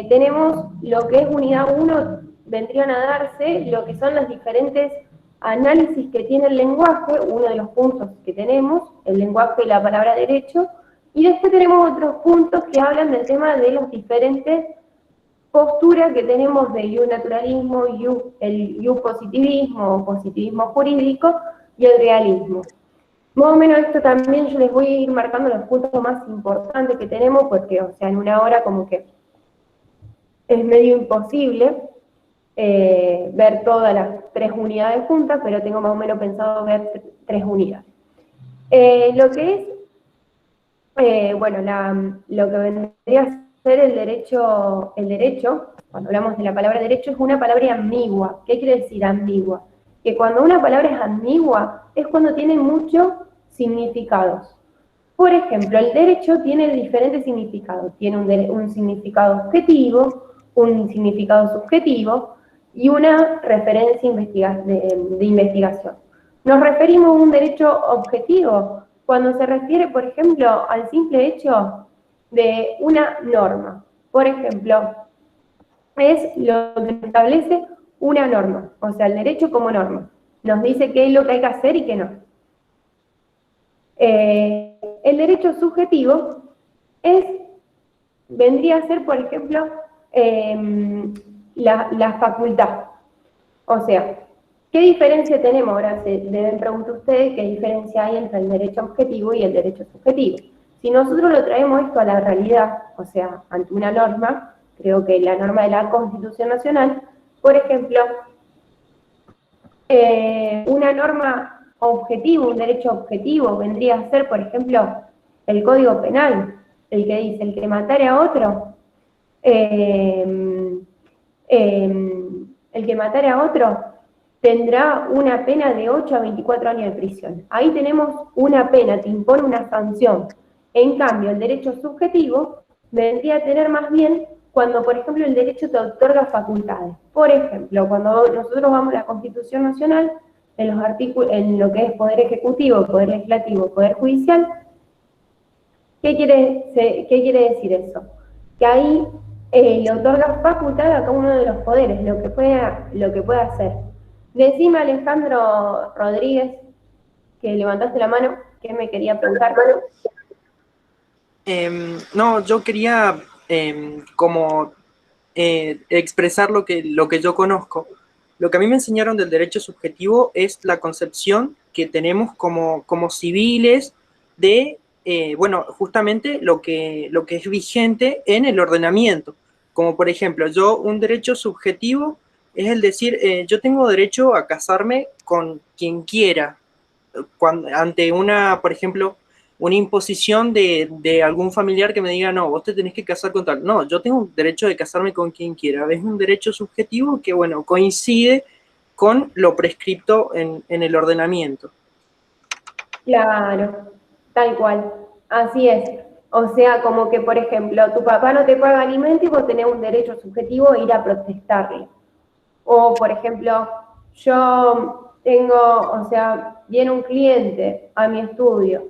tenemos lo que es unidad 1, vendrían a darse lo que son los diferentes análisis que tiene el lenguaje, uno de los puntos que tenemos, el lenguaje y la palabra derecho, y después tenemos otros puntos que hablan del tema de las diferentes posturas que tenemos de naturalismo, el positivismo o positivismo jurídico y el realismo. Más o menos esto también yo les voy a ir marcando los puntos más importantes que tenemos, porque, o sea, en una hora como que es medio imposible ver todas las 3 unidades juntas, pero tengo más o menos pensado ver 3 unidades. Lo que es, bueno, lo que vendría a ser el derecho, cuando hablamos de la palabra derecho, es una palabra ambigua. ¿Qué quiere decir ambigua? Que cuando una palabra es ambigua, es cuando tiene muchos significados. Por ejemplo, el derecho tiene diferentes significados. Tiene un significado objetivo, un significado subjetivo y una referencia de investigación. Nos referimos a un derecho objetivo cuando se refiere, por ejemplo, al simple hecho de una norma. Por ejemplo, es lo que establece una norma, o sea, el derecho como norma. Nos dice qué es lo que hay que hacer y qué no. El derecho subjetivo vendría a ser, por ejemplo, la facultad. O sea, ¿qué diferencia tenemos? Ahora se deben preguntar ustedes qué diferencia hay entre el derecho objetivo y el derecho subjetivo. Si nosotros lo traemos esto a la realidad, o sea, ante una norma, creo que la norma de la Constitución Nacional, por ejemplo, una norma objetivo, un derecho objetivo, vendría a ser, por ejemplo, el Código Penal, el que dice, el que matare a otro, el que matare a otro tendrá una pena de 8 a 24 años de prisión. Ahí tenemos una pena, te impone una sanción. En cambio, el derecho subjetivo vendría a tener más bien cuando, por ejemplo, el derecho te otorga facultades. Por ejemplo, cuando nosotros vamos a la Constitución Nacional, en los artículos, en lo que es Poder Ejecutivo, Poder Legislativo, Poder Judicial, ¿qué quiere decir eso? Que ahí le otorga facultad a cada uno de los poderes, lo que pueda hacer. Decime, Alejandro Rodríguez, que levantaste la mano, ¿qué me quería preguntar? No, yo quería como expresar lo que yo conozco. Lo que a mí me enseñaron del derecho subjetivo es la concepción que tenemos como civiles de, bueno, justamente lo que es vigente en el ordenamiento. Como por ejemplo, un derecho subjetivo es el decir, yo tengo derecho a casarme con quien quiera, ante por ejemplo, una imposición de algún familiar que me diga, no, vos te tenés que casar con tal. No, yo tengo derecho de casarme con quien quiera. Es un derecho subjetivo que, bueno, coincide con lo prescripto en el ordenamiento. Claro, tal cual, así es. O sea, como que, por ejemplo, tu papá no te paga alimento y vos tenés un derecho subjetivo a ir a protestarle. O, por ejemplo, yo tengo, o sea, viene un cliente a mi estudio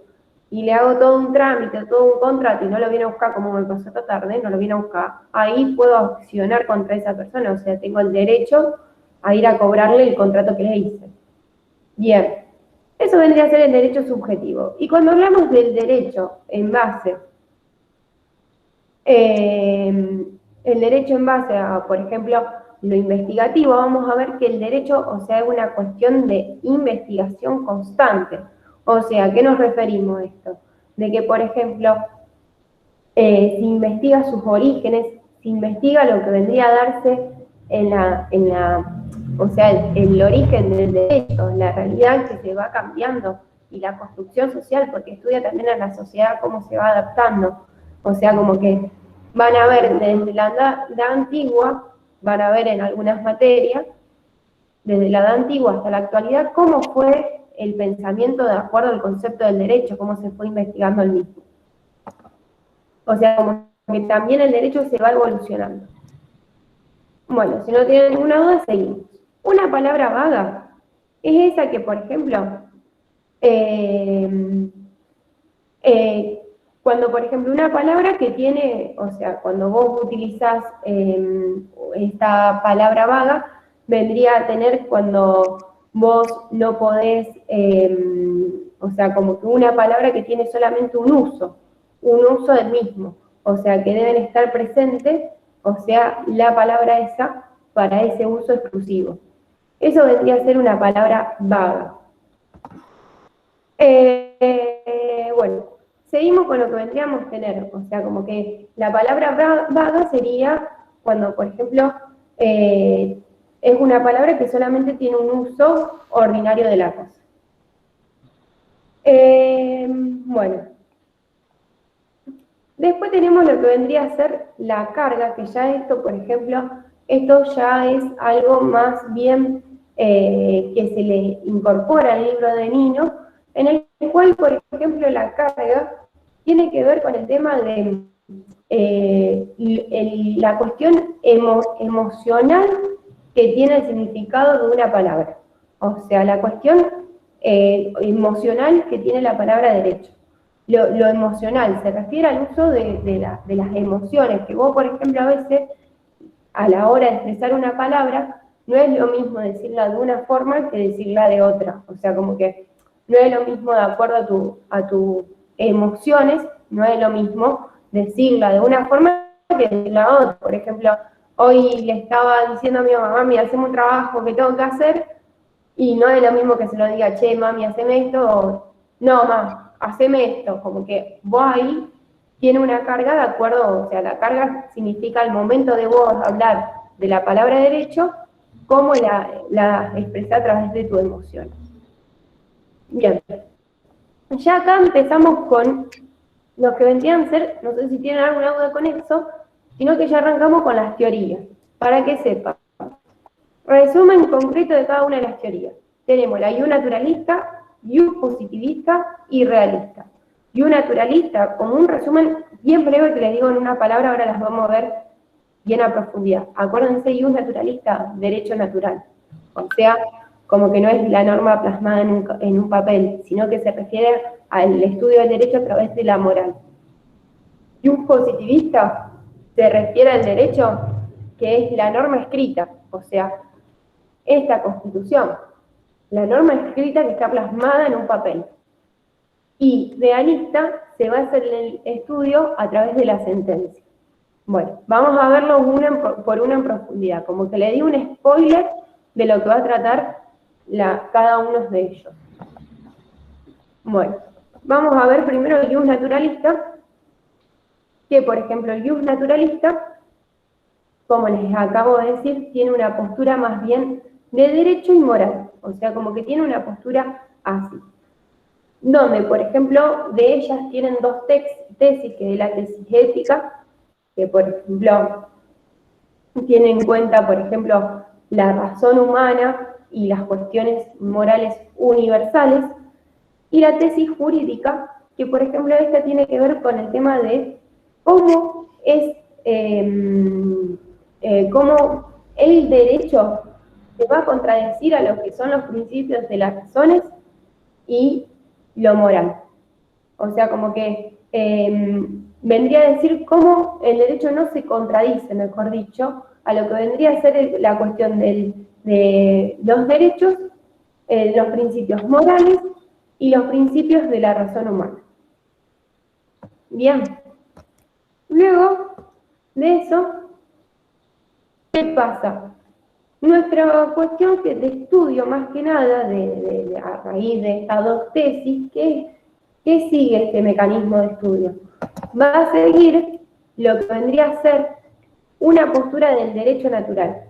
y le hago todo un trámite, todo un contrato y no lo viene a buscar como me pasó esta tarde, no lo viene a buscar, ahí puedo accionar contra esa persona, o sea, tengo el derecho a ir a cobrarle el contrato que le hice. Bien, eso vendría a ser el derecho subjetivo. Y cuando hablamos del derecho en base, el derecho en base a, por ejemplo, lo investigativo, vamos a ver que el derecho, o sea, es una cuestión de investigación constante. O sea, ¿a qué nos referimos a esto? De que, por ejemplo, se investiga sus orígenes, se investiga lo que vendría a darse o sea, el origen del derecho, la realidad que se va cambiando y la construcción social, porque estudia también a la sociedad cómo se va adaptando. O sea, como que van a ver desde la edad antigua, van a ver en algunas materias, desde la edad antigua hasta la actualidad, cómo fue el pensamiento de acuerdo al concepto del derecho, cómo se fue investigando el mismo. O sea, como que también el derecho se va evolucionando. Bueno, si no tienen ninguna duda, seguimos. Una palabra vaga es esa que, por ejemplo, Cuando, por ejemplo, una palabra que tiene, o sea, cuando vos utilizás esta palabra vaga, vendría a tener cuando vos no podés, o sea, como que una palabra que tiene solamente un uso del mismo, o sea, que deben estar presentes, o sea, la palabra esa para ese uso exclusivo. Eso vendría a ser una palabra vaga. Bueno, seguimos con lo que vendríamos a tener, o sea, como que la palabra vaga sería cuando, por ejemplo, es una palabra que solamente tiene un uso ordinario de la cosa. Bueno, después tenemos lo que vendría a ser la carga, que ya esto, por ejemplo, esto ya es algo más bien que se le incorpora al libro de Nino, en el cual, por ejemplo, la carga tiene que ver con el tema de la cuestión emocional que tiene el significado de una palabra. O sea, la cuestión emocional que tiene la palabra derecho. Lo emocional se refiere al uso de las emociones, que vos, por ejemplo, a veces, a la hora de expresar una palabra, no es lo mismo decirla de una forma que decirla de otra. O sea, como que no es lo mismo de acuerdo a tus emociones, no es lo mismo decirla de una forma que decirla de otra. Por ejemplo, hoy le estaba diciendo a mi mamá, mira, hacemos un trabajo que tengo que hacer, y no es lo mismo que se lo diga, che, mami, haceme esto, o no, mamá, haceme esto. Como que vos ahí tiene una carga de acuerdo, o sea, la carga significa el momento de vos hablar de la palabra derecho, cómo la expresás a través de tu emoción. Bien. Ya acá empezamos con lo que vendrían a ser, no sé si tienen alguna duda con eso, sino que ya arrancamos con las teorías, para que sepan. Resumen concreto de cada una de las teorías. Tenemos la You naturalista, You positivista y realista. You naturalista, como un resumen bien breve que les digo en una palabra, ahora las vamos a ver bien a profundidad. Acuérdense, You naturalista, derecho natural. O sea, como que no es la norma plasmada en un papel, sino que se refiere al estudio del derecho a través de la moral. You positivista se refiere al derecho que es la norma escrita, o sea, esta Constitución, la norma escrita que está plasmada en un papel. Y realista se basa en el estudio a través de la sentencia. Bueno, vamos a verlo por una en profundidad, como que le di un spoiler de lo que va a tratar cada uno de ellos. Bueno, vamos a ver primero el jus naturalista, que por ejemplo el jus naturalista, como les acabo de decir, tiene una postura más bien de derecho y moral, o sea, como que tiene una postura así. Donde, por ejemplo, de ellas tienen dos tesis, que es la tesis ética, que por ejemplo tiene en cuenta, por ejemplo, la razón humana y las cuestiones morales universales, y la tesis jurídica, que por ejemplo esta tiene que ver con el tema de cómo es, cómo el derecho se va a contradecir a lo que son los principios de las razones y lo moral. O sea, como que vendría a decir cómo el derecho no se contradice, mejor dicho, a lo que vendría a ser la cuestión de los derechos, los principios morales y los principios de la razón humana. Bien. Luego de eso, ¿qué pasa? Nuestra cuestión de estudio, más que nada, a raíz de estas dos tesis, ¿qué sigue este mecanismo de estudio? Va a seguir lo que vendría a ser una postura del derecho natural,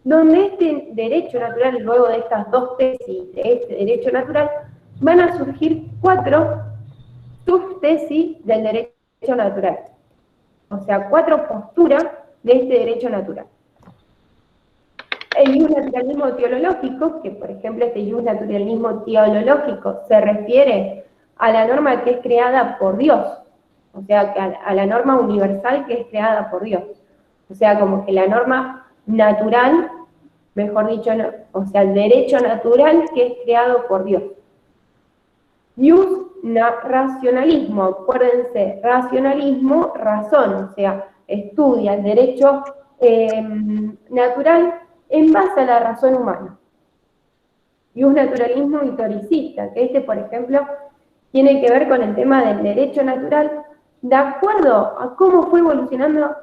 donde este derecho natural, luego de estas dos tesis de este derecho natural, van a surgir 4 subtesis del derecho natural. O sea, 4 posturas de este derecho natural. El jus naturalismo teológico, que por ejemplo este jus naturalismo teológico se refiere a la norma que es creada por Dios, o sea, a la norma universal que es creada por Dios. O sea, como que la norma natural, mejor dicho, o sea, el derecho natural que es creado por Dios. Jus racionalismo. Acuérdense, racionalismo, razón, o sea, estudia el derecho natural en base a la razón humana. Y un naturalismo historicista, que este, por ejemplo, tiene que ver con el tema del derecho natural, de acuerdo a cómo fue evolucionando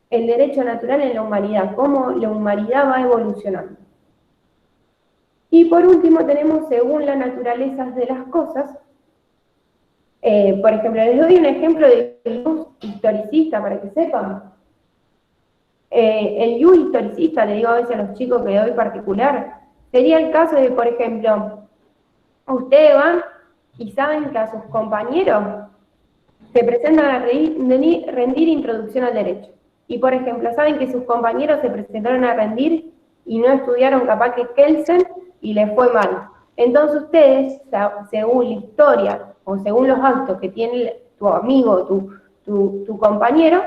el derecho natural en la humanidad, cómo la humanidad va evolucionando. Y por último tenemos según la naturaleza de las cosas. Por ejemplo, les doy un ejemplo de luz historicista para que sepan. El luz historicista, le digo a veces a los chicos que le doy particular, sería el caso de, por ejemplo, ustedes van y saben que a sus compañeros se presentan a rendir introducción al derecho. Y, por ejemplo, saben que sus compañeros se presentaron a rendir y no estudiaron capaz que Kelsen y les fue mal. Entonces ustedes, según la historia o según los actos que tiene tu amigo, tu compañero,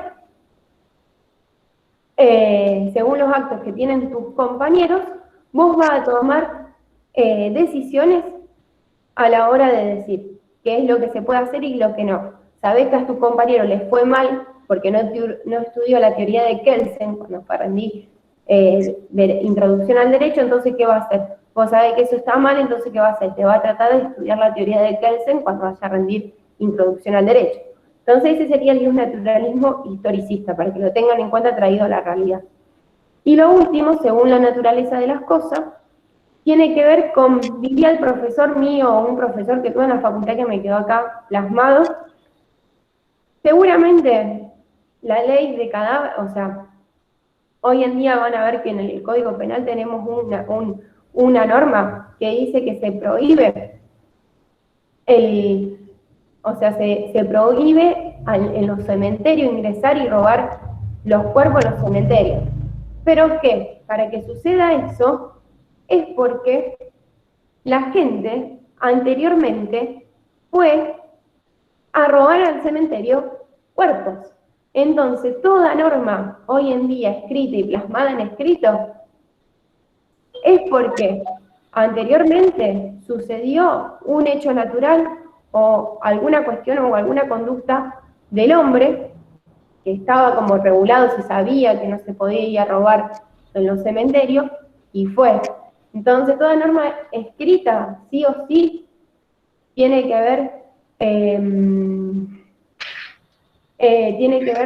según los actos que tienen tus compañeros, vos vas a tomar decisiones a la hora de decir qué es lo que se puede hacer y lo que no. Sabés que a tu compañero les fue mal porque no estudió la teoría de Kelsen cuando fue a rendir introducción al derecho, entonces ¿qué va a hacer? Vos sabés que eso está mal, entonces ¿qué va a hacer? Te va a tratar de estudiar la teoría de Kelsen cuando vaya a rendir introducción al derecho. Entonces ese sería el naturalismo historicista, para que lo tengan en cuenta traído a la realidad. Y lo último, según la naturaleza de las cosas, tiene que ver con, diría el profesor mío, o un profesor que tuve en la facultad que me quedó acá plasmado, seguramente la ley de cadáver, o sea, hoy en día van a ver que en el Código Penal tenemos una norma que dice que se prohíbe se prohíbe en los cementerios ingresar y robar los cuerpos en los cementerios. ¿Pero qué? Para que suceda eso es porque la gente anteriormente fue a robar al cementerio cuerpos. Entonces, toda norma hoy en día escrita y plasmada en escrito es porque anteriormente sucedió un hecho natural o alguna cuestión o alguna conducta del hombre que estaba como regulado, se sabía que no se podía ir a robar en los cementerios, y fue. Entonces, toda norma escrita, sí o sí, tiene que ver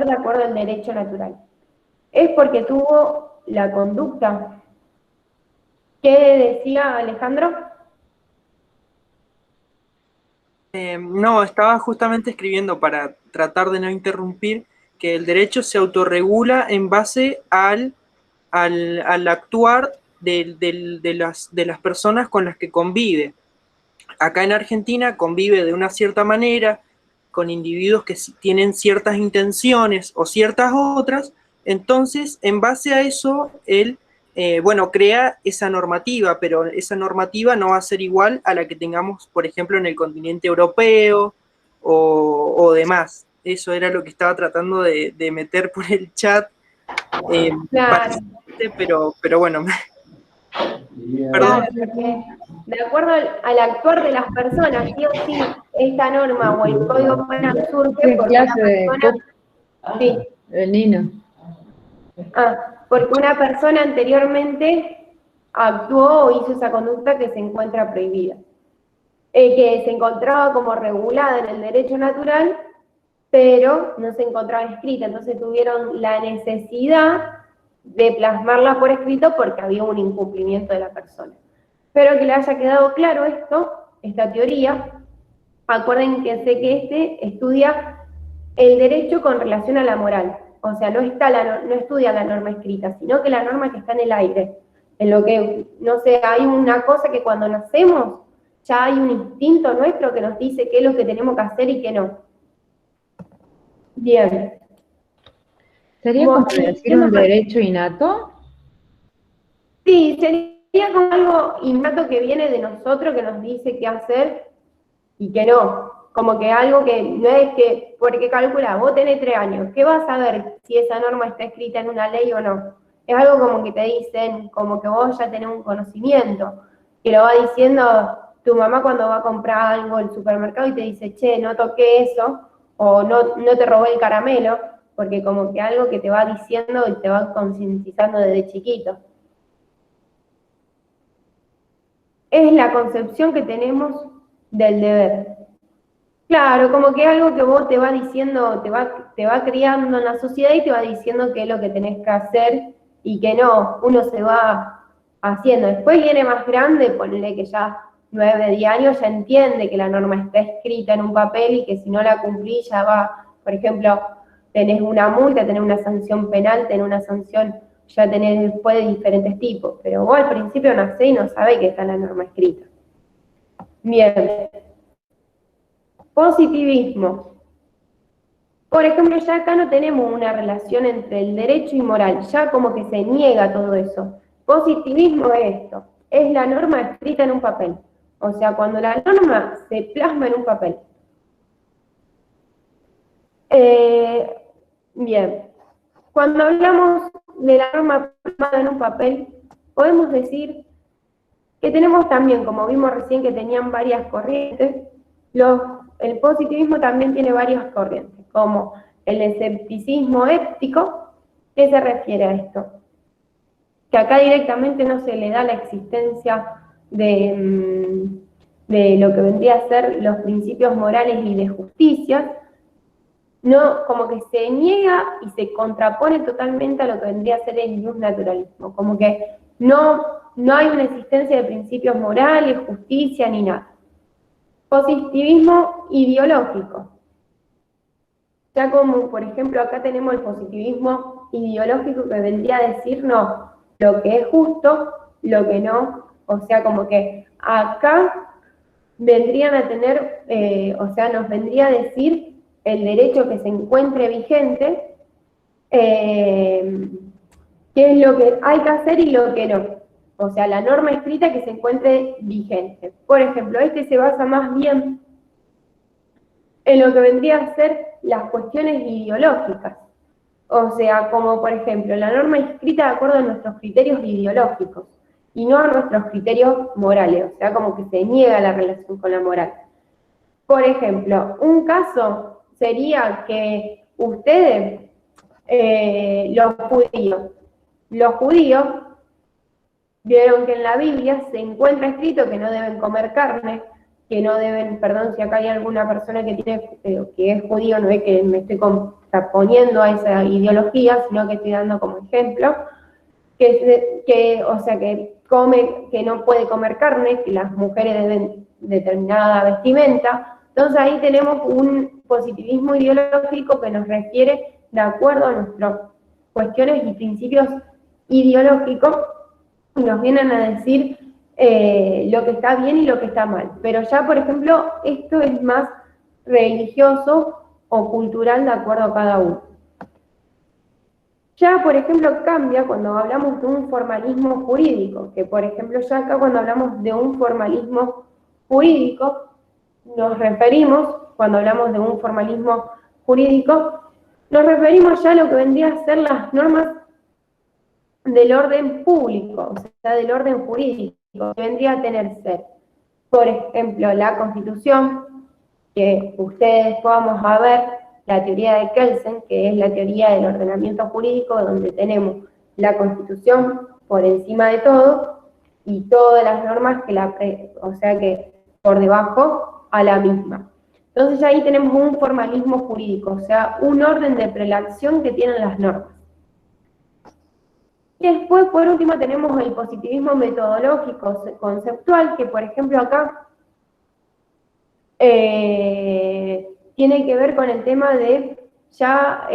de acuerdo al derecho natural. Es porque tuvo la conducta. ¿Qué decía Alejandro? No, estaba justamente escribiendo para tratar de no interrumpir que el derecho se autorregula en base al actuar de las personas con las que convive. Acá en Argentina convive de una cierta manera con individuos que tienen ciertas intenciones o ciertas otras, entonces en base a eso él crea esa normativa, pero esa normativa no va a ser igual a la que tengamos, por ejemplo, en el continente europeo o demás. Eso era lo que estaba tratando de meter por el chat. Claro. Pero bueno. Claro, porque de acuerdo al actuar de las personas, sí o sí, esta norma o el Código Penal surge porque una persona... Sí. El Nino. Porque una persona anteriormente actuó o hizo esa conducta que se encuentra prohibida. Que se encontraba como regulada en el derecho natural, pero no se encontraba escrita. Entonces tuvieron la necesidad de plasmarla por escrito porque había un incumplimiento de la persona. Espero que le haya quedado claro esta teoría. Acuerden que sé que estudia el derecho con relación a la moral. O sea, no estudia la norma escrita, sino que la norma que está en el aire. En lo que, no sé, hay una cosa que cuando nacemos ya hay un instinto nuestro que nos dice qué es lo que tenemos que hacer y qué no. Bien. ¿Sería como decir un derecho innato? Sí, sería como algo innato que viene de nosotros, que nos dice qué hacer y qué no. Como que algo que no es que, porque calcula, vos tenés 3 años, ¿qué vas a ver si esa norma está escrita en una ley o no? Es algo como que te dicen, como que vos ya tenés un conocimiento, que lo va diciendo tu mamá cuando va a comprar algo al supermercado y te dice, che, no toqué eso, o no te robé el caramelo, porque como que algo que te va diciendo y te va concientizando desde chiquito. Es la concepción que tenemos del deber. Claro, como que algo que vos te va diciendo, te va criando en la sociedad y te va diciendo qué es lo que tenés que hacer y que no, uno se va haciendo. Después viene más grande, ponele que ya 9, 10 años, ya entiende que la norma está escrita en un papel y que si no la cumplís ya va, por ejemplo, tenés una multa, tenés una sanción penal, tenés una sanción, ya tenés después de diferentes tipos. Pero vos al principio nacés y no sabés que está la norma escrita. Bien. Positivismo. Por ejemplo, ya acá no tenemos una relación entre el derecho y moral, ya como que se niega todo eso. Positivismo es esto, es la norma escrita en un papel. O sea, cuando la norma se plasma en un papel. Bien, cuando hablamos de la norma plasmada en un papel, podemos decir que tenemos también, como vimos recién que tenían varias corrientes, el positivismo también tiene varias corrientes, como el escepticismo ético. ¿Qué se refiere a esto? Que acá directamente no se le da la existencia de lo que vendría a ser los principios morales y de justicia, no, como que se niega y se contrapone totalmente a lo que vendría a ser el naturalismo, como que no hay una existencia de principios morales, justicia, ni nada. Positivismo ideológico. Ya como, por ejemplo, acá tenemos el positivismo ideológico que vendría a decir, no, lo que es justo, lo que no. O sea, como que acá vendrían a tener, o sea, nos vendría a decir el derecho que se encuentre vigente, qué es lo que hay que hacer y lo que no. O sea, la norma escrita que se encuentre vigente. Por ejemplo, este se basa más bien en lo que vendría a ser las cuestiones ideológicas. O sea, como por ejemplo, la norma escrita de acuerdo a nuestros criterios ideológicos y no a nuestros criterios morales. O sea, como que se niega la relación con la moral. Por ejemplo, un caso sería que ustedes, los judíos vieron que en la Biblia se encuentra escrito que no deben comer carne, que no deben, perdón si acá hay alguna persona que tiene que es judío, no es que me estoy contraponiendo a esa ideología, sino que estoy dando como ejemplo, o sea, que no puede comer carne, que las mujeres deben determinada vestimenta. Entonces ahí tenemos un positivismo ideológico que nos refiere de acuerdo a nuestras cuestiones y principios ideológicos, y nos vienen a decir lo que está bien y lo que está mal. Pero ya, por ejemplo, esto es más religioso o cultural de acuerdo a cada uno. Ya, por ejemplo, cambia cuando hablamos de un formalismo jurídico, que por ejemplo ya acá cuando hablamos de un formalismo jurídico, nos referimos, cuando hablamos de un formalismo jurídico, nos referimos ya a lo que vendría a ser las normas del orden público, o sea, del orden jurídico, que vendría a tener ser, por ejemplo, la Constitución, que ustedes vamos a ver, la teoría de Kelsen, que es la teoría del ordenamiento jurídico, donde tenemos la Constitución por encima de todo y todas las normas o sea que por debajo a la misma. Entonces ya ahí tenemos un formalismo jurídico, o sea, un orden de prelación que tienen las normas. Y después, por último, tenemos el positivismo metodológico conceptual, que por ejemplo acá tiene que ver con el tema de ya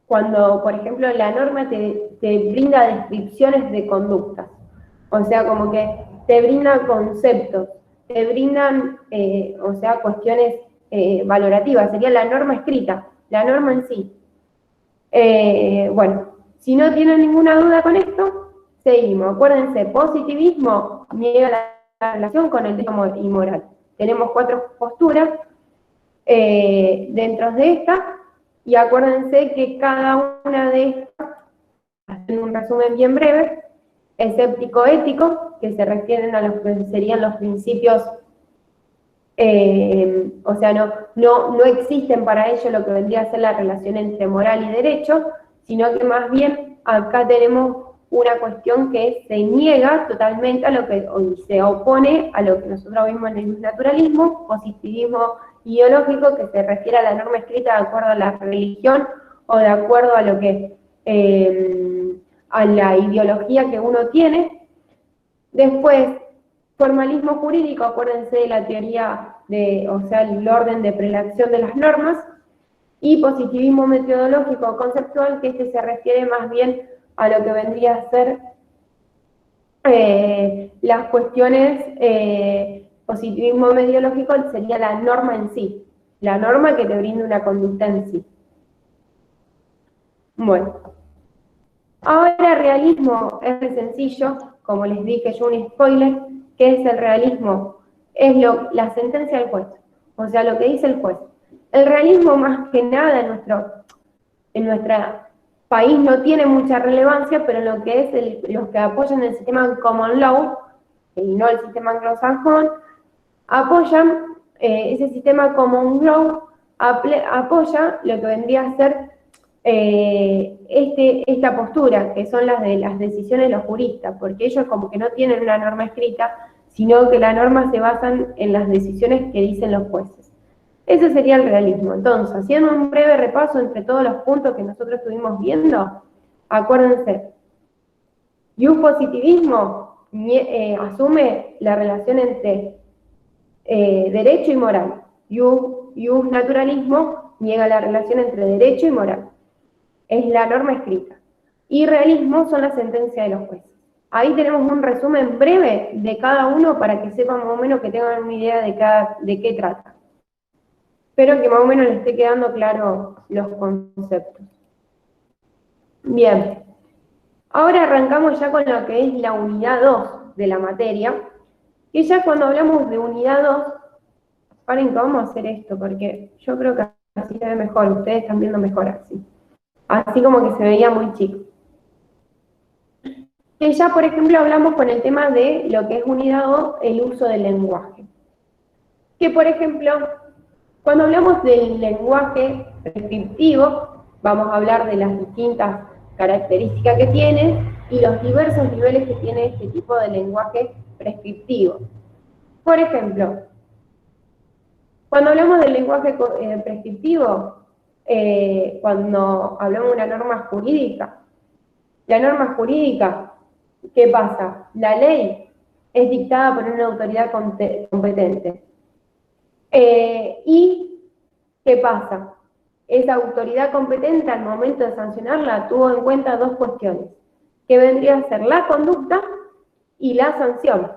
cuando, por ejemplo, la norma te brinda descripciones de conductas, o sea, como que te brinda conceptos, te brindan, o sea, cuestiones valorativas, sería la norma escrita, la norma en sí. Bueno, si no tienen ninguna duda con esto, seguimos. Acuérdense, positivismo niega la relación con el derecho y moral. Tenemos 4 posturas dentro de estas, y acuérdense que cada una de estas, haciendo un resumen bien breve, escéptico-ético, que se refieren a lo que serían los principios, o sea, no existen para ello lo que vendría a ser la relación entre moral y derecho, sino que más bien acá tenemos una cuestión que se niega totalmente a lo que, o se opone a lo que nosotros vimos en el naturalismo, positivismo ideológico, que se refiere a la norma escrita de acuerdo a la religión o de acuerdo a lo que, a la ideología que uno tiene. Después, formalismo jurídico, acuérdense de la teoría o sea, el orden de prelación de las normas, y positivismo metodológico conceptual, que se refiere más bien a lo que vendría a ser las cuestiones, positivismo metodológico sería la norma en sí, la norma que te brinda una conducta en sí. Bueno, ahora realismo es muy sencillo, como les dije yo, un spoiler. ¿Qué es el realismo? Es la sentencia del juez, o sea, lo que dice el juez. El realismo, más que nada, en nuestro país no tiene mucha relevancia, pero en lo que es los que apoyan el sistema common law, y no el sistema anglosajón, apoyan ese sistema common law, apoya lo que vendría a ser esta postura, que son las de las decisiones de los juristas, porque ellos como que no tienen una norma escrita, sino que las normas se basan en las decisiones que dicen los jueces. Ese sería el realismo. Entonces, haciendo un breve repaso entre todos los puntos que nosotros estuvimos viendo, acuérdense, positivismo asume la relación entre derecho y moral. Naturalismo niega la relación entre derecho y moral. Es la norma escrita. Y realismo son las sentencias de los jueces. Ahí tenemos un resumen breve de cada uno para que sepan más o menos, que tengan una idea de qué trata. Espero que más o menos les esté quedando claro los conceptos. Bien. Ahora arrancamos ya con lo que es la unidad 2 de la materia. Y ya cuando hablamos de unidad 2, paren que vamos a hacer esto, porque yo creo que así se ve mejor. Ustedes están viendo mejor así. Así como que se veía muy chico. Que ya, por ejemplo, hablamos con el tema de lo que es unidad 2, el uso del lenguaje. Que, por ejemplo, cuando hablamos del lenguaje prescriptivo, vamos a hablar de las distintas características que tiene y los diversos niveles que tiene este tipo de lenguaje prescriptivo. Por ejemplo, cuando hablamos del lenguaje prescriptivo, cuando hablamos de una norma jurídica, la norma jurídica, ¿qué pasa? La ley es dictada por una autoridad competente. ¿Y qué pasa? Esa autoridad competente al momento de sancionarla tuvo en cuenta dos cuestiones, que vendría a ser la conducta y la sanción.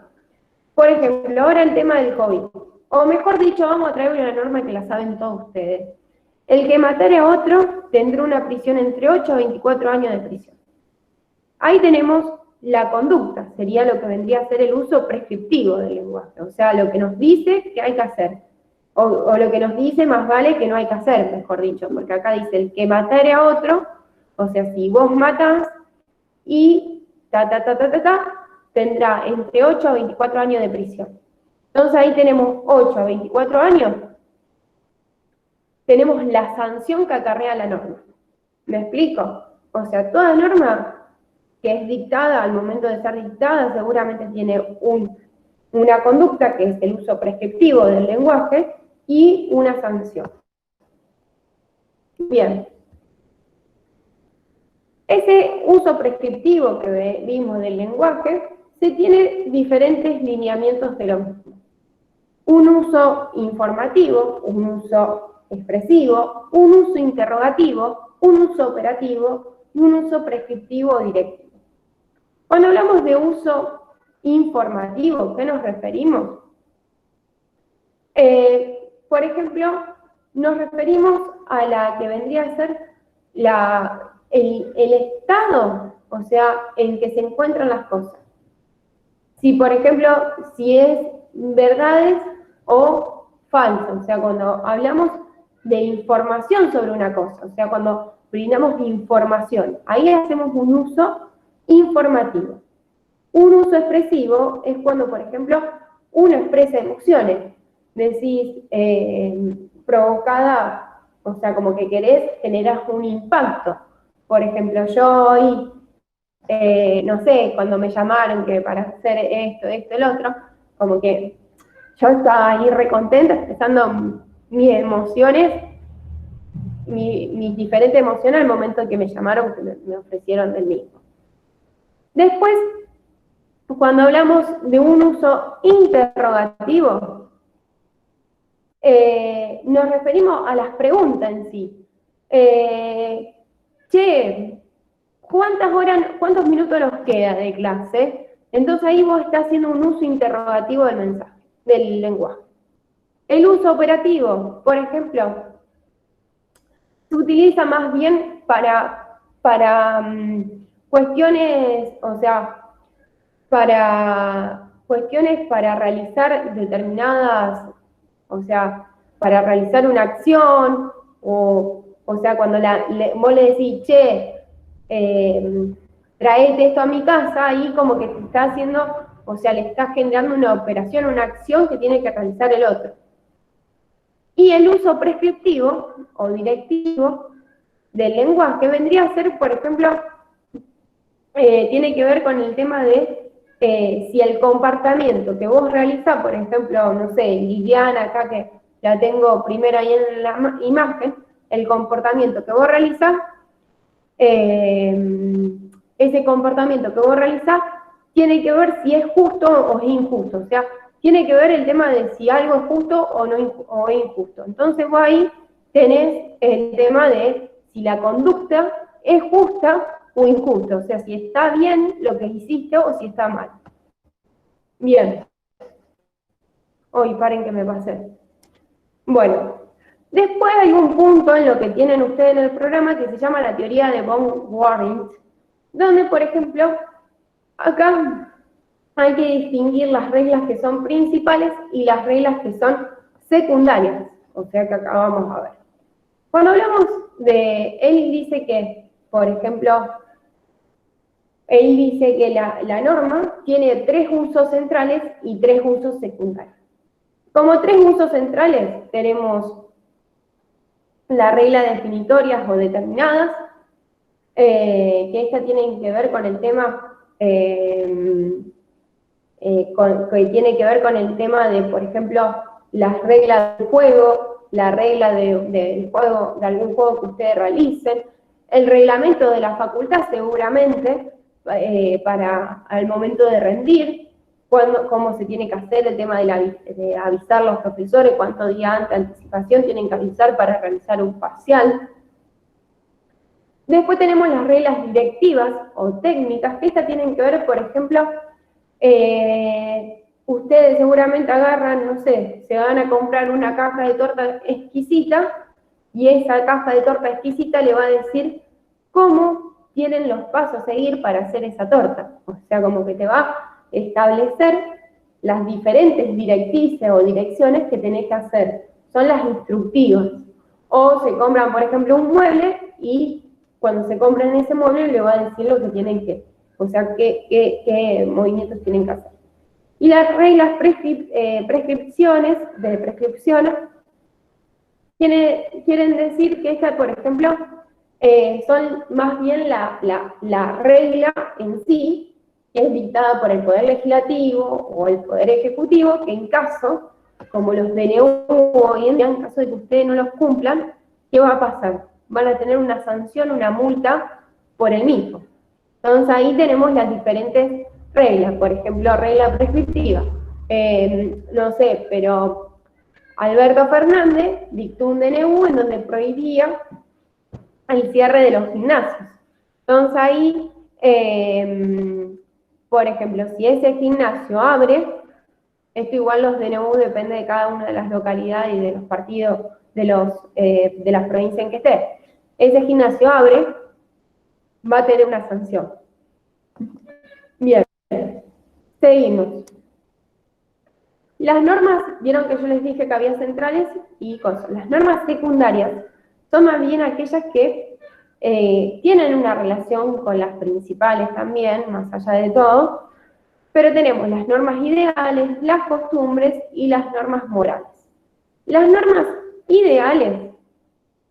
Por ejemplo, ahora el tema del COVID, o mejor dicho, vamos a traer una norma que la saben todos ustedes. El que matare a otro tendrá una prisión entre 8 a 24 años de prisión. Ahí tenemos la conducta, sería lo que vendría a ser el uso prescriptivo del lenguaje, o sea, lo que nos dice que hay que hacer. O lo que nos dice más vale que no hay que hacer, mejor dicho, porque acá dice el que matare a otro, o sea, si vos matás y tendrá entre 8 a 24 años de prisión. Entonces ahí tenemos 8 a 24 años, tenemos la sanción que acarrea la norma. ¿Me explico? O sea, toda norma que es dictada, al momento de ser dictada, seguramente tiene una conducta, que es el uso prescriptivo del lenguaje, y una sanción. Bien. Ese uso prescriptivo que vimos del lenguaje, se tiene diferentes lineamientos de lo mismo. Un uso informativo, un uso expresivo, un uso interrogativo, un uso operativo y un uso prescriptivo o directivo. Cuando hablamos de uso informativo, ¿qué nos referimos? Por ejemplo, nos referimos a la que vendría a ser el estado, o sea, en que se encuentran las cosas. Si, por ejemplo, si es verdades o falso, o sea, cuando hablamos de información sobre una cosa, o sea, cuando brindamos información, ahí hacemos un uso informativo. Un uso expresivo es cuando, por ejemplo, uno expresa emociones. Decís, provocada, o sea, como que querés, generás un impacto. Por ejemplo, yo hoy, no sé, cuando me llamaron que para hacer esto, el otro, como que yo estaba ahí recontenta, expresando mis emociones, mis diferentes emociones al momento en que me llamaron, que me ofrecieron del mismo. Después, cuando hablamos de un uso interrogativo, nos referimos a las preguntas en sí. Che, ¿cuántos minutos nos queda de clase? Entonces ahí vos estás haciendo un uso interrogativo del mensaje, del lenguaje. El uso operativo, por ejemplo, se utiliza más bien para cuestiones, o sea, para cuestiones para realizar determinadas, o sea, para realizar una acción, o sea, cuando vos le decís, che, traete esto a mi casa, ahí como que te está haciendo, o sea, le estás generando una operación, una acción que tiene que realizar el otro. Y el uso prescriptivo o directivo del lenguaje vendría a ser, por ejemplo, tiene que ver con el tema de si el comportamiento que vos realizás, por ejemplo, no sé, Liliana, acá que la tengo primero ahí en la imagen, el comportamiento que vos realizás, ese comportamiento que vos realizás tiene que ver si es justo o es injusto, o sea, tiene que ver el tema de si algo es justo o no o es injusto. Entonces vos ahí tenés el tema de si la conducta es justa o injusta, o sea, si está bien lo que hiciste o si está mal. Bien. Hoy paren que me pasé. Bueno, después hay un punto en lo que tienen ustedes en el programa que se llama la teoría de von Waring, donde, por ejemplo, acá hay que distinguir las reglas que son principales y las reglas que son secundarias, o sea que acá vamos a ver. Cuando hablamos de, él dice que, por ejemplo, él dice que la norma tiene 3 usos centrales y 3 usos secundarios. Como 3 usos centrales tenemos la regla definitorias o determinadas, que estas tienen que ver con el tema que tiene que ver con el tema de, por ejemplo, las reglas del juego, la regla del juego, de algún juego que ustedes realicen, el reglamento de la facultad seguramente, para al momento de rendir, cómo se tiene que hacer el tema de avisar a los profesores, cuántos días antes de anticipación tienen que avisar para realizar un parcial. Después tenemos las reglas directivas o técnicas, que estas tienen que ver, por ejemplo, ustedes seguramente agarran, no sé, se van a comprar una caja de torta exquisita y esa caja de torta exquisita le va a decir cómo tienen los pasos a seguir para hacer esa torta. O sea, como que te va a establecer las diferentes directrices o direcciones que tenés que hacer. Son las instructivas. O se compran, por ejemplo, un mueble y cuando se compran ese mueble le va a decir lo que tienen que, o sea, qué movimientos tienen que hacer. Y las reglas prescripción quieren decir que esta, por ejemplo, son más bien la regla en sí, que es dictada por el Poder Legislativo o el Poder Ejecutivo, que en caso, como los DNU hoy en día, en caso de que ustedes no los cumplan, ¿qué va a pasar? Van a tener una sanción, una multa por el mismo. Entonces ahí tenemos las diferentes reglas, por ejemplo, regla prescriptiva. No sé, pero Alberto Fernández dictó un DNU en donde prohibía el cierre de los gimnasios. Entonces ahí, por ejemplo, si ese gimnasio abre, esto igual los DNU depende de cada una de las localidades y de los partidos de las provincias en que esté. Ese gimnasio abre, va a tener una sanción. Bien, seguimos. Las normas, vieron que yo les dije que había centrales y cosas. Las normas secundarias son más bien aquellas que tienen una relación con las principales también, más allá de todo, Pero tenemos las normas ideales, las costumbres y las normas morales. Las normas ideales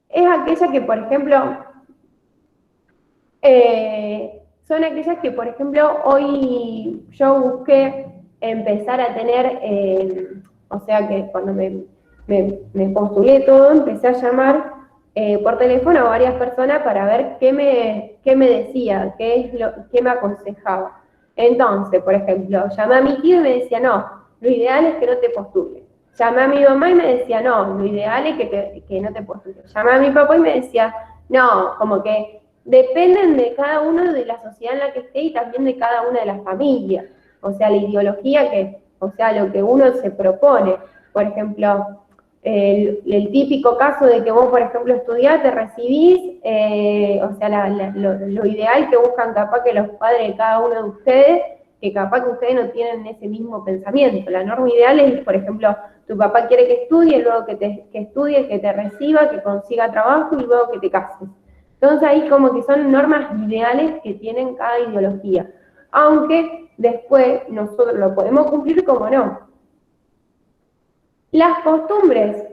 es aquella que, por ejemplo, son aquellas que, por ejemplo, hoy yo busqué empezar a tener, o sea que cuando me postulé todo, empecé a llamar por teléfono a varias personas para ver qué me decía, qué me aconsejaba. Entonces, por ejemplo, llamé a mi tío y me decía, no, lo ideal es que no te postules. Llamé a mi mamá y me decía, no, lo ideal es que no te postules. Llamé a mi papá y me decía, no, como que dependen de cada uno de la sociedad en la que esté y también de cada una de las familias. O sea, la ideología o sea, lo que uno se propone. Por ejemplo, el típico caso de que vos, por ejemplo, estudiás, te recibís, o sea, lo ideal que buscan capaz que los padres de cada uno de ustedes, que capaz que ustedes no tienen ese mismo pensamiento. La norma ideal es, por ejemplo, tu papá quiere que estudie, luego que estudie, que te reciba, que consiga trabajo y luego que te cases. Entonces ahí como que son normas ideales que tienen cada ideología. Aunque después nosotros lo podemos cumplir como no. Las costumbres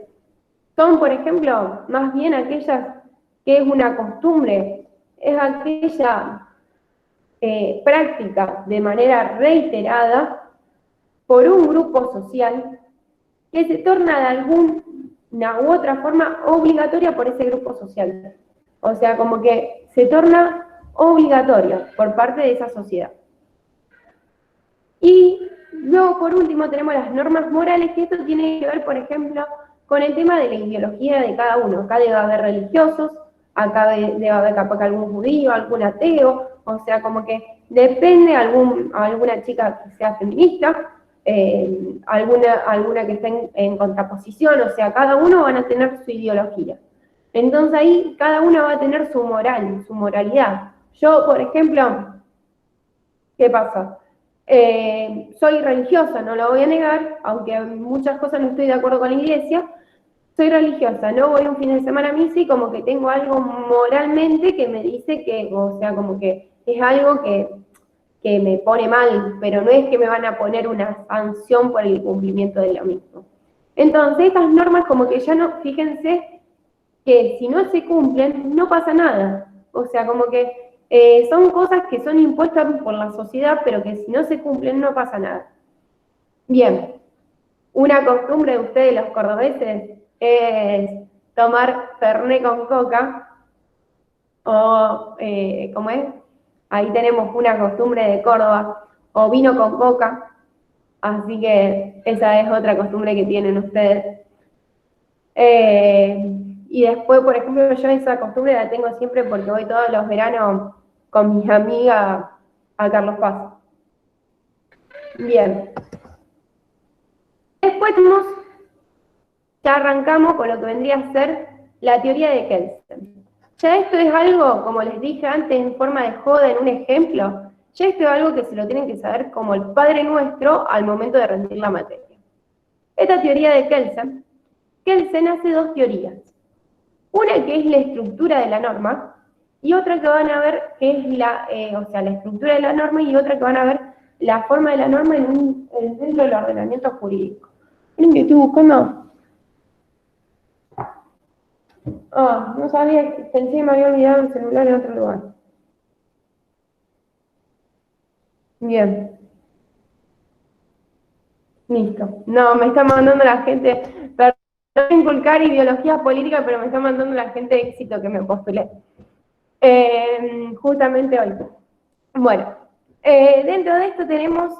son, por ejemplo, más bien aquellas que es una costumbre, es aquella práctica de manera reiterada por un grupo social que se torna de alguna u otra forma obligatoria por ese grupo social. O sea, como que se torna obligatoria por parte de esa sociedad. Y luego, por último, tenemos las normas morales, que esto tiene que ver, por ejemplo, con el tema de la ideología de cada uno. Acá debe haber religiosos, acá debe haber capaz que algún judío, algún ateo, o sea, como que depende alguna chica que sea feminista, alguna que esté en contraposición, o sea, cada uno van a tener su ideología. Entonces ahí cada uno va a tener su moral, su moralidad. Yo, por ejemplo, ¿qué pasa? Soy religiosa, no lo voy a negar, aunque en muchas cosas no estoy de acuerdo con la iglesia, soy religiosa, no voy un fin de semana a misa y como que tengo algo moralmente que me dice que, o sea, como que es algo que me pone mal, pero no es que me van a poner una sanción por el cumplimiento de lo mismo. Entonces, estas normas como que ya no, fíjense que si no se cumplen, no pasa nada. O sea, como que son cosas que son impuestas por la sociedad, pero que si no se cumplen, no pasa nada. Bien, una costumbre de ustedes, los cordobeses, es tomar fernet con coca, o, ¿cómo es? Ahí tenemos una costumbre de Córdoba, o vino con coca, así que esa es otra costumbre que tienen ustedes. Y después, por ejemplo, yo esa costumbre la tengo siempre porque voy todos los veranos con mis amigas a Carlos Paz. Bien. Después ya arrancamos con lo que vendría a ser la teoría de Kelsen. Ya esto es algo, como les dije antes, en forma de joda, en un ejemplo, ya esto es algo que se lo tienen que saber como el Padre Nuestro al momento de rendir la materia. Esta teoría de Kelsen hace dos teorías. Una que es la estructura de la norma, y otra que van a ver que es la estructura de la norma, y otra que van a ver la forma de la norma dentro del ordenamiento jurídico. Miren que estoy buscando. No sabía, pensé que me había olvidado el celular en otro lugar. Bien. Listo. No, me está mandando la gente, perdón inculcar ideología política, pero me está mandando la gente de éxito que me postulé. Justamente hoy. Bueno, dentro de esto tenemos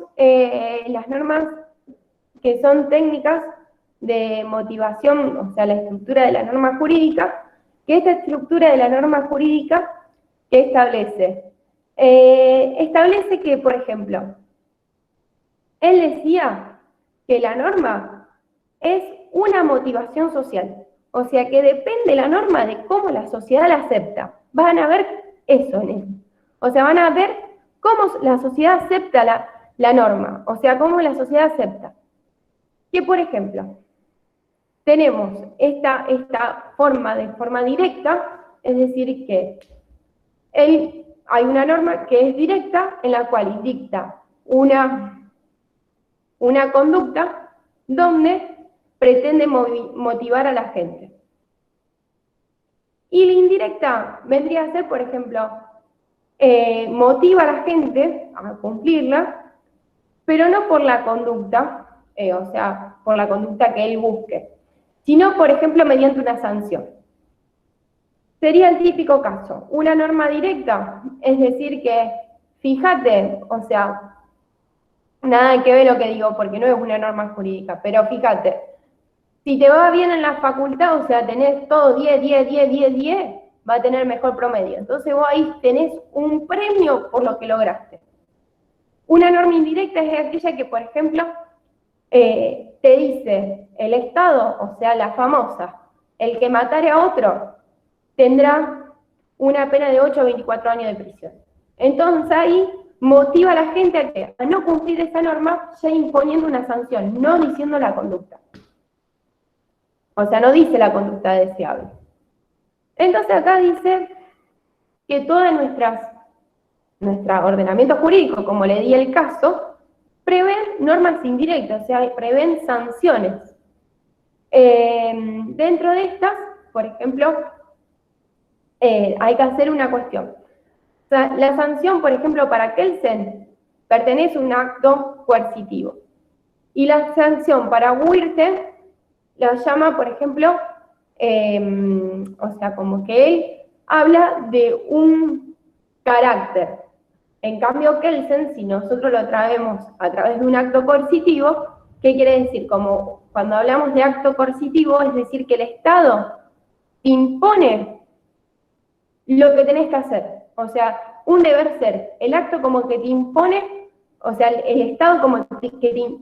las normas que son técnicas de motivación, o sea, la estructura de la norma jurídica, que esta estructura de la norma jurídica que establece que, por ejemplo, él decía que la norma es una motivación social, o sea que depende la norma de cómo la sociedad la acepta. Van a ver eso en él. O sea, van a ver cómo la sociedad acepta la norma, o sea, cómo la sociedad acepta. Que, por ejemplo, tenemos esta forma de forma directa, es decir, que hay una norma que es directa, en la cual dicta una una conducta donde pretende motivar a la gente. Y la indirecta vendría a ser, por ejemplo, motiva a la gente a cumplirla, pero no por la conducta, o sea, por la conducta que él busque, sino, por ejemplo, mediante una sanción. Sería el típico caso, una norma directa, es decir que, fíjate, o sea, nada que ver lo que digo, porque no es una norma jurídica, pero fíjate, si te va bien en la facultad, o sea, tenés todo 10, 10, 10, 10, 10, va a tener mejor promedio. Entonces vos ahí tenés un premio por lo que lograste. Una norma indirecta es aquella que, por ejemplo, te dice el Estado, o sea, la famosa, el que matare a otro tendrá una pena de 8 a 24 años de prisión. Entonces ahí motiva a la gente a no cumplir esa norma ya imponiendo una sanción, no diciendo la conducta. O sea, no dice la conducta deseable. Entonces acá dice que todas nuestro ordenamiento jurídico, como le di el caso, prevén normas indirectas, o sea, prevén sanciones. Dentro de estas, por ejemplo, hay que hacer una cuestión. O sea, la sanción, por ejemplo, para Kelsen, pertenece a un acto coercitivo. Y la sanción para Huirte lo llama, por ejemplo, o sea, como que él habla de un carácter. En cambio, Kelsen, si nosotros lo traemos a través de un acto coercitivo, ¿qué quiere decir? Como cuando hablamos de acto coercitivo, es decir, que el Estado impone lo que tenés que hacer. O sea, un deber ser. El acto como que te impone, o sea, el Estado como que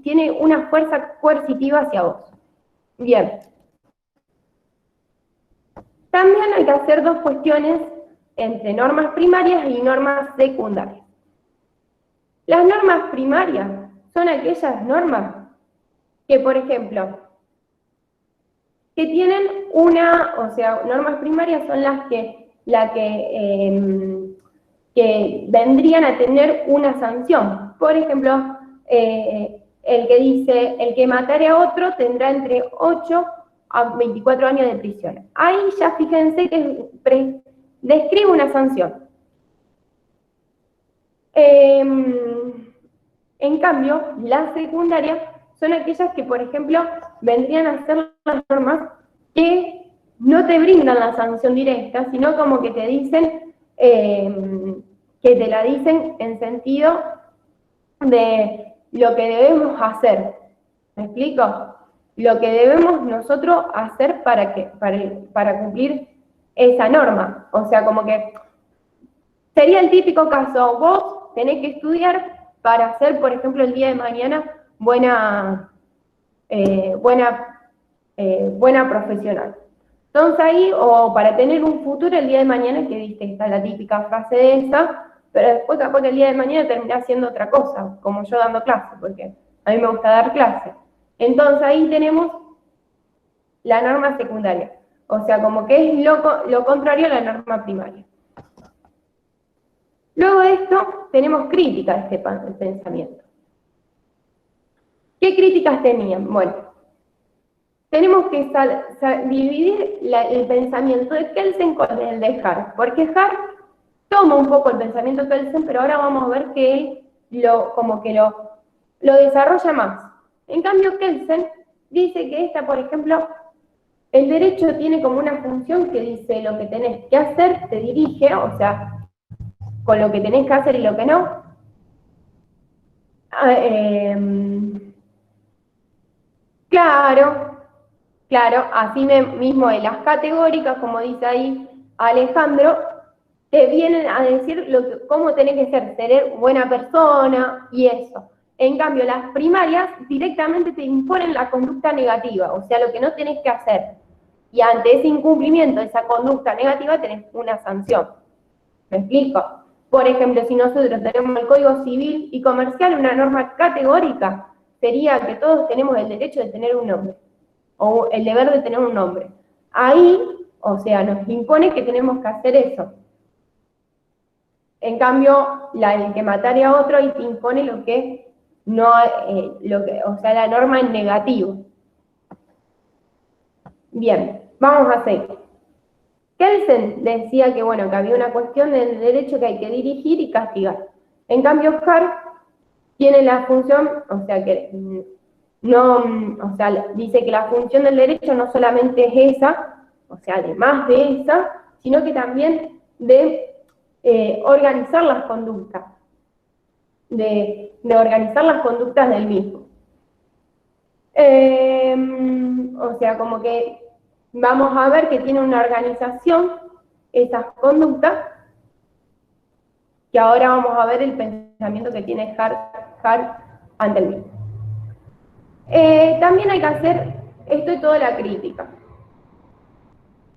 tiene una fuerza coercitiva hacia vos. Bien. También hay que hacer dos cuestiones entre normas primarias y normas secundarias. Las normas primarias son aquellas normas que, por ejemplo, que tienen una, o sea, normas primarias son las que vendrían a tener una sanción. Por ejemplo, el que dice, el que matare a otro tendrá entre 8 a 24 años de prisión. Ahí ya fíjense que describe una sanción. En cambio, las secundarias son aquellas que, por ejemplo, vendrían a ser las normas que no te brindan la sanción directa, sino como que te dicen, que te la dicen en sentido de lo que debemos hacer. ¿Me explico? Lo que debemos nosotros hacer para cumplir esa norma. O sea, como que sería el típico caso, vos tenés que estudiar para ser, por ejemplo, el día de mañana buena profesional. Entonces ahí, o para tener un futuro el día de mañana, que viste, está la típica frase de esa, pero después capaz que el día de mañana terminás haciendo otra cosa, como yo dando clase, porque a mí me gusta dar clase. Entonces ahí tenemos la norma secundaria, o sea, como que es lo contrario a la norma primaria. Luego de esto, tenemos crítica a este pensamiento. ¿Qué críticas tenían? Bueno, tenemos que dividir el pensamiento de Kelsen con el de Hart, porque Hart toma un poco el pensamiento de Kelsen, pero ahora vamos a ver que él lo desarrolla más. En cambio, Kelsen dice que por ejemplo, el derecho tiene como una función que dice lo que tenés que hacer, te dirige, o sea, con lo que tenés que hacer y lo que no. Claro, así mismo de las categóricas, como dice ahí Alejandro, te vienen a decir cómo tenés que ser buena persona y eso. En cambio, las primarias directamente te imponen la conducta negativa, o sea, lo que no tenés que hacer. Y ante ese incumplimiento de esa conducta negativa tenés una sanción. ¿Me explico? Por ejemplo, si nosotros tenemos el Código Civil y Comercial, una norma categórica sería que todos tenemos el derecho de tener un nombre, o el deber de tener un nombre. Ahí, o sea, nos impone que tenemos que hacer eso. En cambio, el que matare a otro, ahí te impone lo que no, o sea, la norma en negativo. Bien, vamos a seguir. Kelsen decía que, bueno, que había una cuestión del derecho que hay que dirigir y castigar. En cambio, Hart tiene la función, o sea, que no, o sea, dice que la función del derecho no solamente es esa, o sea, además de esa, sino que también de organizar las conductas, de organizar las conductas del mismo. O sea, como que vamos a ver que tiene una organización esas conductas, que ahora vamos a ver el pensamiento que tiene Hart ante el mismo. También hay que hacer esto y toda la crítica.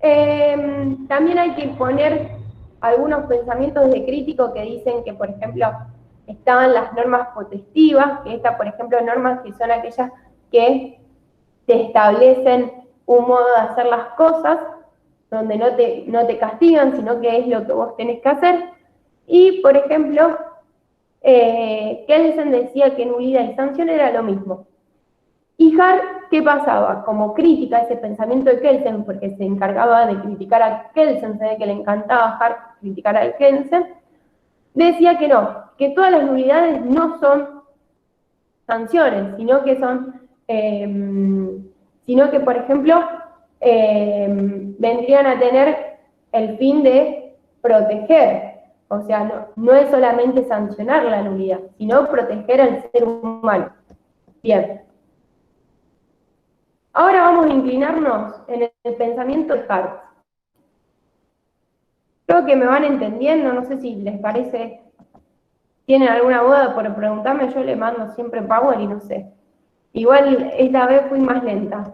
También hay que poner algunos pensamientos de crítico que dicen que, por ejemplo, estaban las normas potestivas, que estas, por ejemplo, normas que son aquellas que te establecen un modo de hacer las cosas, donde no te castigan, sino que es lo que vos tenés que hacer. Y, por ejemplo, Kelsen decía que nulidad y sanción era lo mismo. Y Hart, ¿qué pasaba? Como crítica a ese pensamiento de Kelsen, porque se encargaba de criticar a Kelsen, se ve que le encantaba a Hart criticar a Kelsen, decía que no, que todas las nulidades no son sanciones, sino que son, sino que, por ejemplo, vendrían a tener el fin de proteger. O sea, no es solamente sancionar la nulidad, sino proteger al ser humano. Bien. Ahora vamos a inclinarnos en el pensamiento de Hart. Creo que me van entendiendo, no sé si les parece, tienen alguna duda por preguntarme, yo le mando siempre power y no sé. Igual esta vez fui más lenta.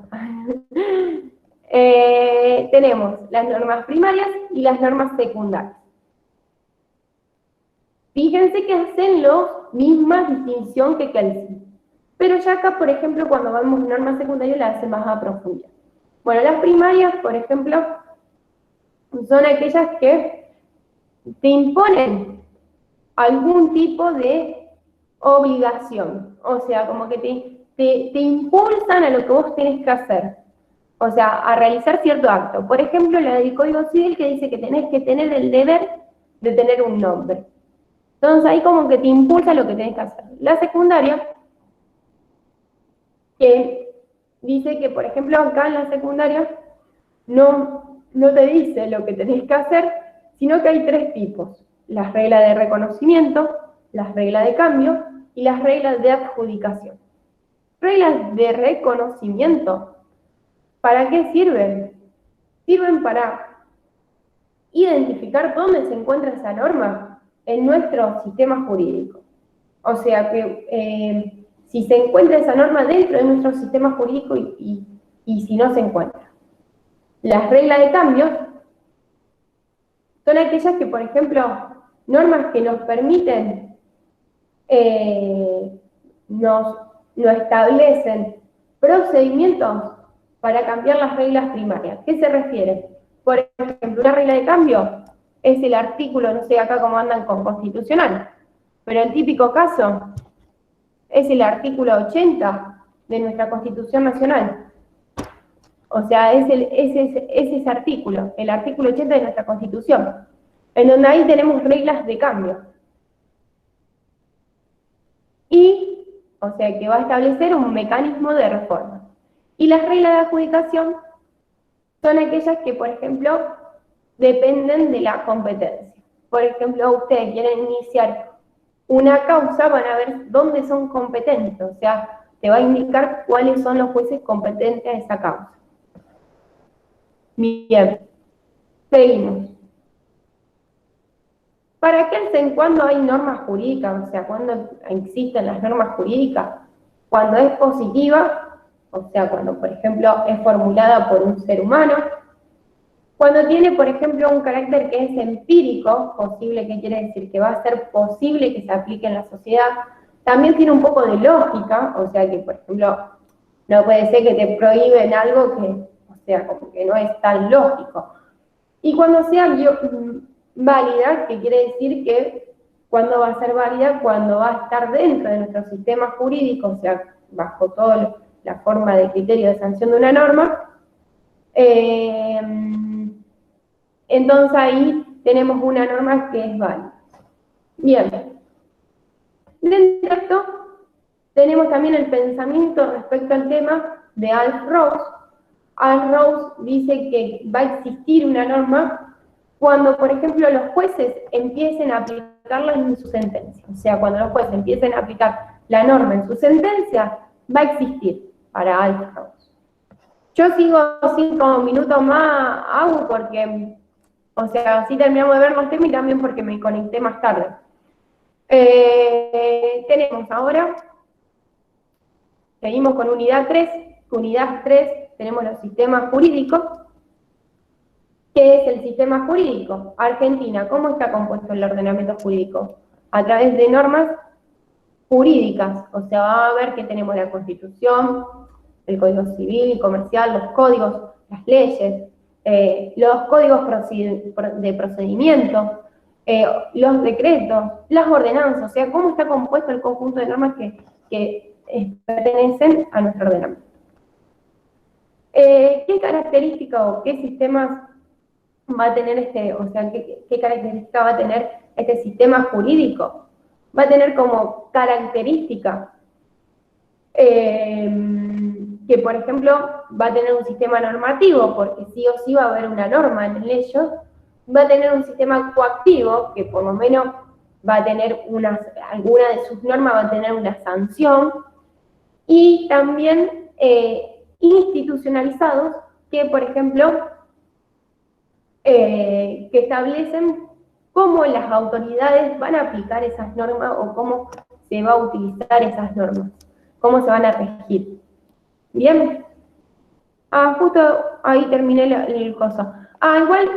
Tenemos las normas primarias y las normas secundarias. Fíjense que hacen la misma distinción que Kelsen. Pero ya acá, por ejemplo, cuando vamos a normas secundarias, las hacen más a profundidad. Bueno, las primarias, por ejemplo, son aquellas que te imponen algún tipo de obligación. O sea, como que te impulsan a lo que vos tenés que hacer. O sea, a realizar cierto acto. Por ejemplo, la del Código Civil que dice que tenés que tener el deber de tener un nombre. Entonces ahí como que te impulsa lo que tenés que hacer. La secundaria, que dice que, por ejemplo, acá en la secundaria no te dice lo que tenés que hacer, sino que hay tres tipos. Las reglas de reconocimiento, las reglas de cambio y las reglas de adjudicación. Reglas de reconocimiento, ¿para qué sirven? Sirven para identificar dónde se encuentra esa norma en nuestro sistema jurídico. O sea que si se encuentra esa norma dentro de nuestro sistema jurídico y si no se encuentra. Las reglas de cambio son aquellas que, por ejemplo, normas que nos permiten, nos establecen procedimientos para cambiar las reglas primarias. ¿Qué se refiere? Por ejemplo, una regla de cambio es el artículo, no sé acá cómo andan con constitucional, pero el típico caso es el artículo 80 de nuestra Constitución Nacional. O sea, es ese artículo, el artículo 80 de nuestra Constitución, en donde ahí tenemos reglas de cambio. Y, o sea, que va a establecer un mecanismo de reforma. Y las reglas de adjudicación son aquellas que, por ejemplo, dependen de la competencia. Por ejemplo, ustedes quieren iniciar una causa, van a ver dónde son competentes, o sea, te va a indicar cuáles son los jueces competentes a esa causa. Bien, seguimos. ¿Para qué hacen cuando hay normas jurídicas? O sea, cuando existen las normas jurídicas, cuando es positiva, o sea, cuando, por ejemplo, es formulada por un ser humano, cuando tiene, por ejemplo, un carácter que es empírico, posible, ¿qué quiere decir? Que va a ser posible que se aplique en la sociedad. También tiene un poco de lógica, o sea que, por ejemplo, no puede ser que te prohíben algo que, o sea, como que no es tan lógico. Y cuando sea válida, que quiere decir que ¿Cuándo va a ser válida? Cuando va a estar dentro de nuestro sistema jurídico, o sea, bajo toda la forma de criterio de sanción de una norma. Entonces ahí tenemos una norma que es válida. Bien. Dentro de esto, tenemos también el pensamiento respecto al tema de Alf Ross. Alf Ross dice que va a existir una norma cuando, por ejemplo, los jueces empiecen a aplicarla en su sentencia. O sea, cuando los jueces empiecen a aplicar la norma en su sentencia, va a existir para Alf Ross. Yo sigo 5 minutos más, hago porque, o sea, así terminamos de ver los temas y también porque me conecté más tarde. Tenemos ahora, seguimos con unidad 3. Unidad 3 tenemos los sistemas jurídicos. ¿Qué es el sistema jurídico? Argentina, ¿cómo está compuesto el ordenamiento jurídico? A través de normas jurídicas, o sea, va a ver que tenemos la Constitución, el Código Civil y Comercial, los códigos, las leyes, los códigos de procedimiento, los decretos, las ordenanzas, o sea, cómo está compuesto el conjunto de normas que pertenecen a nuestro ordenamiento. ¿Qué características o qué sistemas va a tener qué característica va a tener este sistema jurídico? Va a tener como característica que, por ejemplo, va a tener un sistema normativo, porque sí o sí va a haber una norma en ellos. Va a tener un sistema coactivo, que por lo menos va a tener alguna de sus normas va a tener una sanción, y también institucionalizados, que, por ejemplo, que establecen cómo las autoridades van a aplicar esas normas o cómo se va a utilizar esas normas, cómo se van a regir. ¿Bien? Justo ahí terminé el coso. Igual,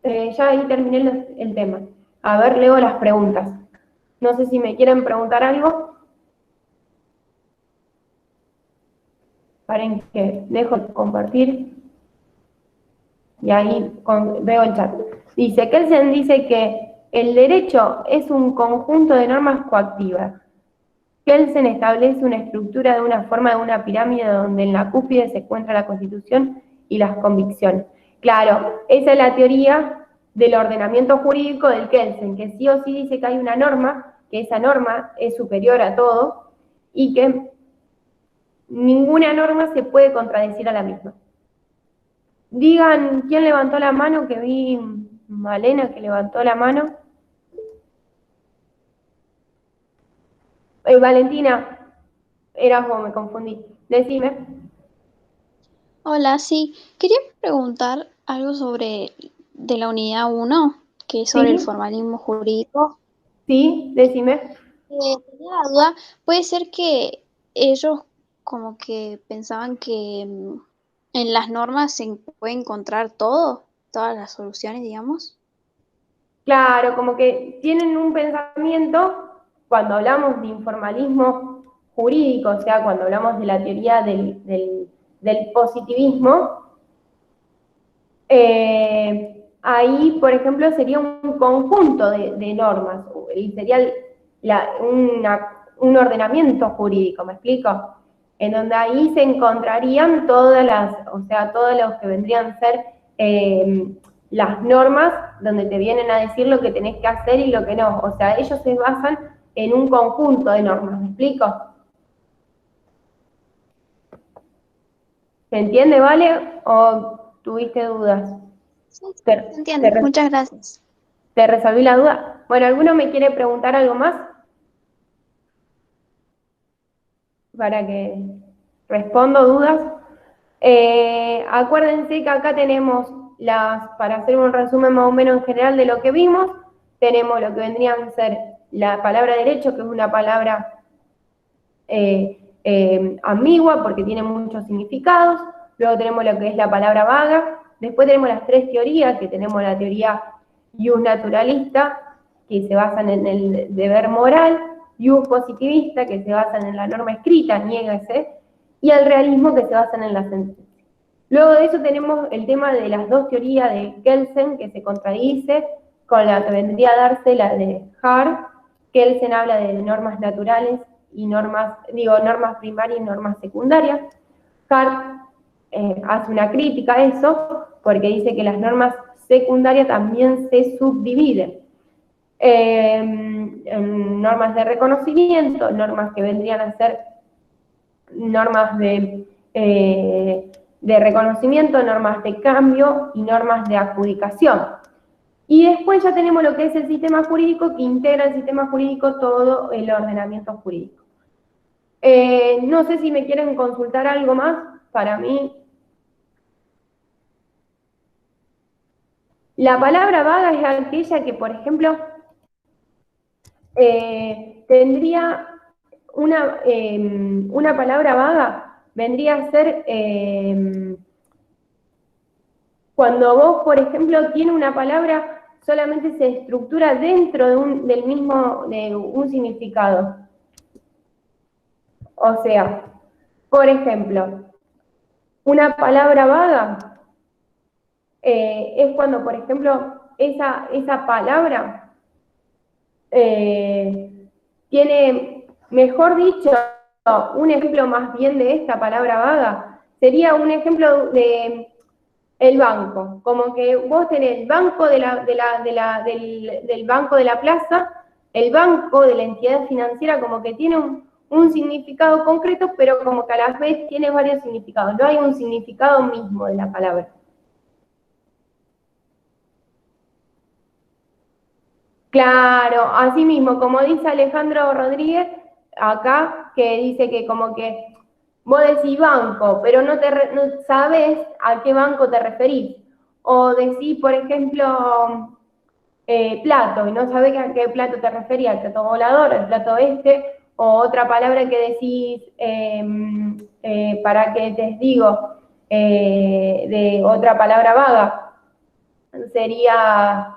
ya ahí terminé el tema. A ver, leo las preguntas. No sé si me quieren preguntar algo. Paren que dejo de compartir. Y ahí veo el chat. Dice, Kelsen dice que el derecho es un conjunto de normas coactivas. Kelsen establece una estructura de una forma de una pirámide donde en la cúspide se encuentra la Constitución y las convicciones. Claro, esa es la teoría del ordenamiento jurídico del Kelsen, que sí o sí dice que hay una norma, que esa norma es superior a todo y que ninguna norma se puede contradecir a la misma. Digan, ¿quién levantó la mano? Que vi Malena que levantó la mano. Valentina, eras vos, me confundí. Decime. Hola, sí. Quería preguntar algo de la unidad 1, que es sobre ¿Sí? el formalismo jurídico. Sí, decime. Tenía la duda, puede ser que ellos como que pensaban que en las normas se puede encontrar todo, todas las soluciones, digamos. Claro, como que tienen un pensamiento, cuando hablamos de informalismo jurídico, o sea, cuando hablamos de la teoría del positivismo, ahí, por ejemplo, sería un conjunto de normas, y sería un ordenamiento jurídico, ¿me explico? En donde ahí se encontrarían todos los que vendrían a ser las normas, donde te vienen a decir lo que tenés que hacer y lo que no. O sea, ellos se basan en un conjunto de normas, ¿me explico? ¿Se entiende, vale? ¿O tuviste dudas? Sí, se entiende. Muchas gracias. ¿Te resolví la duda? Bueno, ¿alguno me quiere preguntar algo más? Para que respondo dudas. Acuérdense que acá tenemos para hacer un resumen más o menos en general de lo que vimos, tenemos lo que vendrían a ser la palabra derecho, que es una palabra ambigua porque tiene muchos significados. Luego tenemos lo que es la palabra vaga. Después tenemos las 3 teorías, que tenemos la teoría ius naturalista, que se basan en el deber moral, ius positivista, que se basan en la norma escrita, niégase, y el realismo, que se basan en la sentencia. Luego de eso tenemos el tema de las 2 teorías de Kelsen, que se contradice, con la que vendría a darse la de Hart. Kelsen habla de normas naturales y normas primarias y normas secundarias. Hart hace una crítica a eso porque dice que las normas secundarias también se subdividen en normas de reconocimiento, normas que vendrían a ser normas de reconocimiento, normas de cambio y normas de adjudicación. Y después ya tenemos lo que es el sistema jurídico, que integra el sistema jurídico todo el ordenamiento jurídico. No sé si me quieren consultar algo más. Para mí, la palabra vaga es aquella que, por ejemplo, tendría una palabra vaga, vendría a ser cuando vos, por ejemplo, tienes una palabra, solamente se estructura dentro de un significado. O sea, por ejemplo, una palabra vaga es cuando, por ejemplo, esa palabra tiene, mejor dicho, un ejemplo más bien de esta palabra vaga, sería un ejemplo de el banco, como que vos tenés el banco del banco de la plaza, el banco de la entidad financiera, como que tiene un significado concreto, pero como que a la vez tiene varios significados, no hay un significado mismo de la palabra. Claro, así mismo, como dice Alejandro Rodríguez, acá, que dice que como que vos decís banco, pero no sabes a qué banco te referís. O decís, por ejemplo, plato, y no sabés a qué plato te referís, al plato volador, al plato o otra palabra que decís, para que te digo, de otra palabra vaga, sería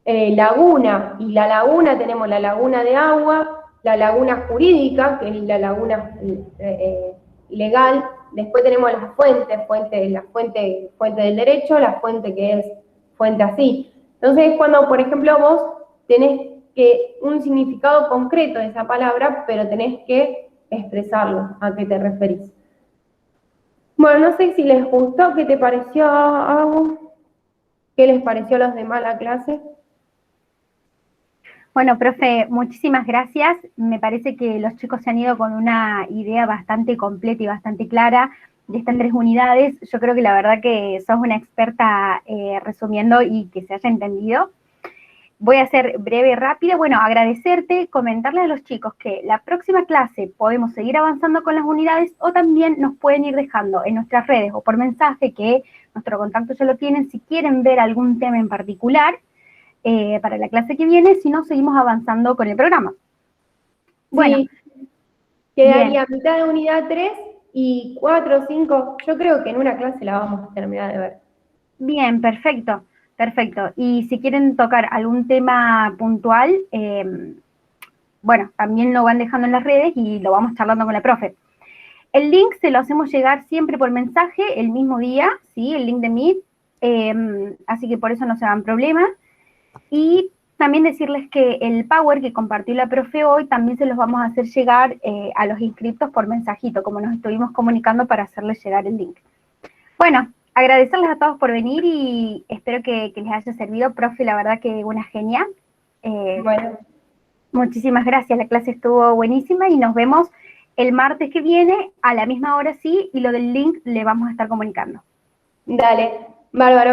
laguna, y la laguna tenemos la laguna de agua, la laguna jurídica, que es la laguna legal, después tenemos las fuentes, la fuente del derecho, la fuente que es fuente así. Entonces, cuando, por ejemplo, vos tenés un significado concreto de esa palabra, pero tenés que expresarlo, a qué te referís. Bueno, no sé si les gustó, ¿qué te pareció, Agu? ¿Qué les pareció a los demás la clase? Bueno, profe, muchísimas gracias. Me parece que los chicos se han ido con una idea bastante completa y bastante clara de estas 3 unidades. Yo creo que la verdad que sos una experta resumiendo y que se haya entendido. Voy a ser breve y rápida. Bueno, agradecerte, comentarles a los chicos que la próxima clase podemos seguir avanzando con las unidades o también nos pueden ir dejando en nuestras redes o por mensaje, que nuestro contacto ya lo tienen, si quieren ver algún tema en particular para la clase que viene, si no, seguimos avanzando con el programa. Bueno, sí, quedaría mitad de unidad 3 y 4 o 5, yo creo que en una clase la vamos a terminar de ver. Bien, perfecto, perfecto. Y si quieren tocar algún tema puntual, bueno, también lo van dejando en las redes y lo vamos charlando con la profe. El link se lo hacemos llegar siempre por mensaje el mismo día, ¿sí? El link de Meet, así que por eso no se hagan problemas. Y también decirles que el Power que compartió la profe hoy también se los vamos a hacer llegar a los inscriptos por mensajito, como nos estuvimos comunicando para hacerles llegar el link. Bueno, agradecerles a todos por venir y espero que les haya servido. Profe, la verdad que una genia. Bueno. Muchísimas gracias, la clase estuvo buenísima y nos vemos el martes que viene a la misma hora, sí, y lo del link le vamos a estar comunicando. Dale, bárbaro.